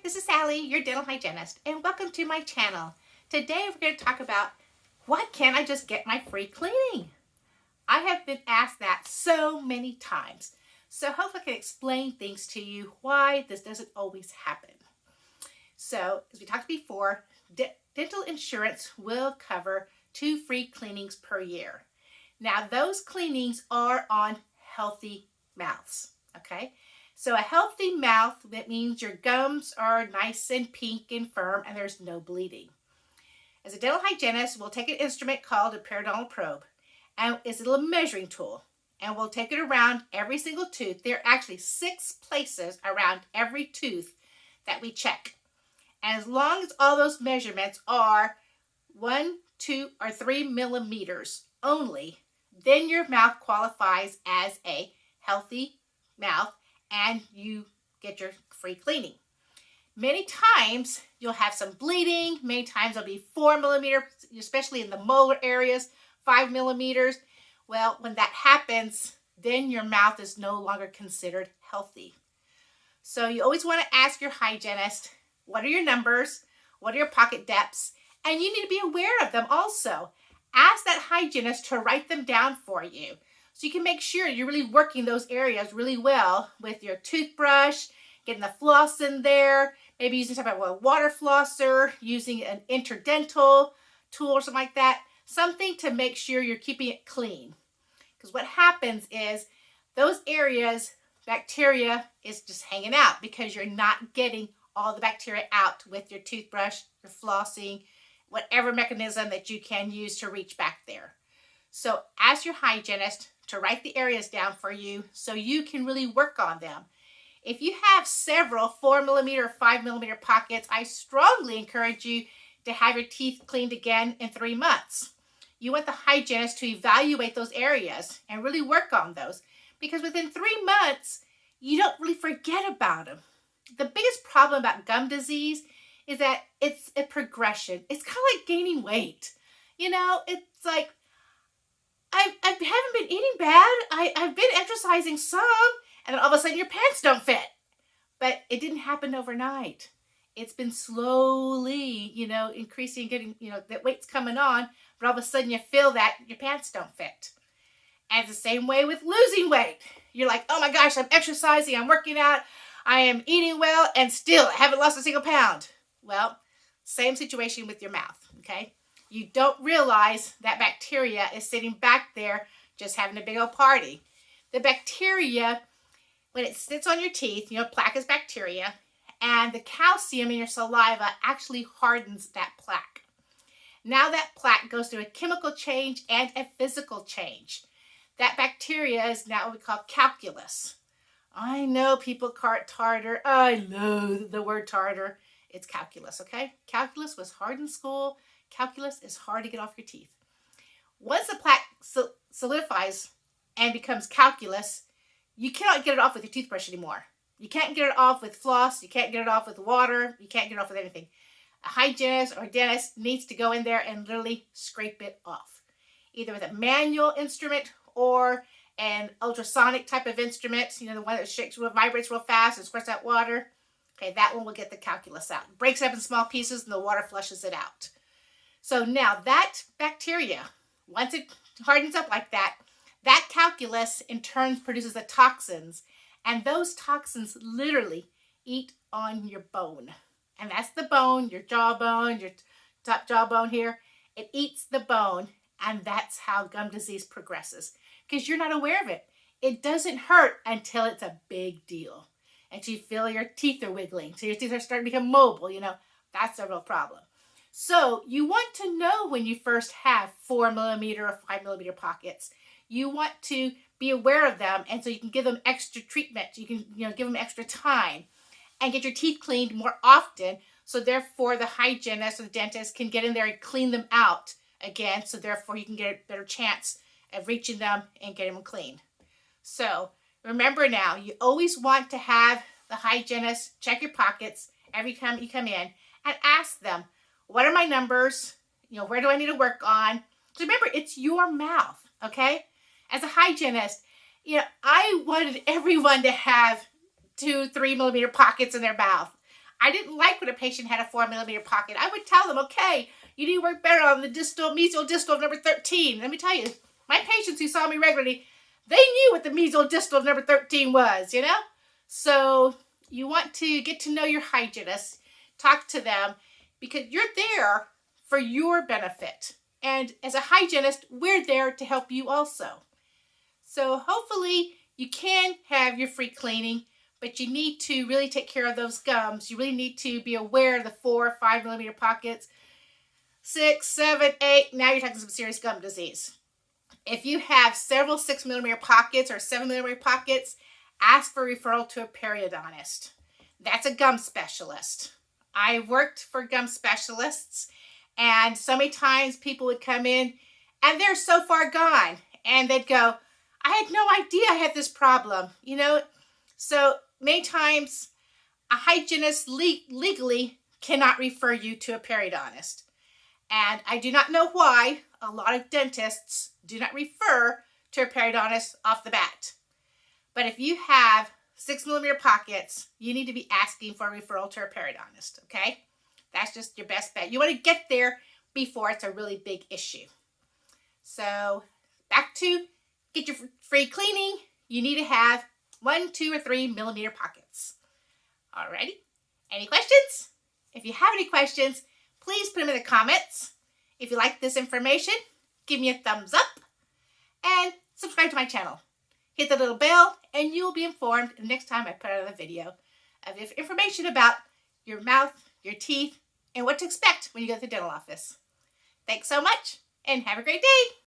This is Sally, your dental hygienist, and welcome to my channel. Today we're going to talk about why can't I just get my free cleaning? I have been asked that so many times. So hopefully I can explain things to you why this doesn't always happen. So as we talked before, dental insurance will cover 2 free cleanings per year. Now those cleanings are on healthy mouths, okay? So a healthy mouth, that means your gums are nice and pink and firm and there's no bleeding. As a dental hygienist, we'll take an instrument called a periodontal probe, and it's a little measuring tool, and we'll take it around every single tooth. There are actually 6 places around every tooth that we check. And as long as all those measurements are 1, 2, or 3 millimeters only, then your mouth qualifies as a healthy mouth and you get your free cleaning. Many times you'll have some bleeding. Many times it'll be 4 millimeters, especially in the molar areas, 5 millimeters. Well, when that happens, then your mouth is no longer considered healthy. So you always want to ask your hygienist, what are your numbers? What are your pocket depths? And you need to be aware of them also. Ask that hygienist to write them down for you, so you can make sure you're really working those areas really well with your toothbrush, getting the floss in there, maybe using some type of a water flosser, using an interdental tool or something like that. Something to make sure you're keeping it clean. Because what happens is those areas, bacteria is just hanging out because you're not getting all the bacteria out with your toothbrush, your flossing, whatever mechanism that you can use to reach back there. So ask your hygienist to write the areas down for you so you can really work on them. If you have several 4 millimeter or 5 millimeter pockets, I strongly encourage you to have your teeth cleaned again in 3 months. You want the hygienist to evaluate those areas and really work on those, because within 3 months, you don't really forget about them. The biggest problem about gum disease is that it's a progression. It's kind of like gaining weight. You know, it's like, I haven't been eating bad. I've been exercising some, and then all of a sudden your pants don't fit. But it didn't happen overnight. It's been slowly, increasing, getting, that weight's coming on, but all of a sudden you feel that your pants don't fit. And it's the same way with losing weight. You're like, oh my gosh, I'm exercising, I'm working out, I am eating well, and still I haven't lost a single pound. Well, same situation with your mouth, okay? You don't realize that bacteria is sitting back there just having a big old party. The bacteria, when it sits on your teeth, plaque is bacteria, and the calcium in your saliva actually hardens that plaque. Now that plaque goes through a chemical change and a physical change. That bacteria is now what we call calculus. I know people call it tartar. I loathe the word tartar. It's calculus, okay? Calculus was hard in school. Calculus is hard to get off your teeth. Once the plaque solidifies and becomes calculus, you cannot get it off with your toothbrush anymore. You can't get it off with floss. You can't get it off with water. You can't get it off with anything. A hygienist or a dentist needs to go in there and literally scrape it off, either with a manual instrument or an ultrasonic type of instrument, the one that shakes, vibrates real fast and squirts out water. Okay, that one will get the calculus out. It breaks it up in small pieces and the water flushes it out. So now that bacteria, once it hardens up like that, that calculus in turn produces the toxins. And those toxins literally eat on your bone. And that's the bone, your jawbone, your top jawbone here. It eats the bone, and that's how gum disease progresses. Because you're not aware of it. It doesn't hurt until it's a big deal. Until you feel your teeth are wiggling. So your teeth are starting to become mobile, That's a real problem. So you want to know when you first have 4 millimeter or 5 millimeter pockets. You want to be aware of them, and so you can give them extra treatment. You can give them extra time and get your teeth cleaned more often. So therefore the hygienist or the dentist can get in there and clean them out again. So therefore you can get a better chance of reaching them and getting them clean. So remember now, you always want to have the hygienist check your pockets every time you come in and ask them, what are my numbers? Where do I need to work on? So remember, it's your mouth, okay? As a hygienist, I wanted everyone to have 2-3 millimeter pockets in their mouth. I didn't like when a patient had a 4mm pocket. I would tell them, okay, you need to work better on the mesial distal of number 13. Let me tell you, my patients who saw me regularly, they knew what the mesial distal of number 13 was, you know? So you want to get to know your hygienist, talk to them, because you're there for your benefit. And as a hygienist, we're there to help you also. So hopefully you can have your free cleaning, but you need to really take care of those gums. You really need to be aware of the 4 or 5mm pockets, 6, 7, 8. Now you're talking some serious gum disease. If you have several 6mm pockets or 7mm pockets, ask for referral to a periodontist. That's a gum specialist. I worked for gum specialists, and so many times people would come in and they're so far gone, and they'd go, I had no idea I had this problem, you know? So many times a hygienist legally cannot refer you to a periodontist. And I do not know why a lot of dentists do not refer to a periodontist off the bat. But if you have 6mm pockets, you need to be asking for a referral to a periodontist, okay? That's just your best bet. You want to get there before it's a really big issue. So back to get your free cleaning, you need to have 1, 2, or 3mm pockets. Alrighty? Any questions? If you have any questions, please put them in the comments. If you like this information, give me a thumbs up and subscribe to my channel. Hit the little bell and you'll be informed the next time I put out a video of information about your mouth, your teeth, and what to expect when you go to the dental office. Thanks so much and have a great day.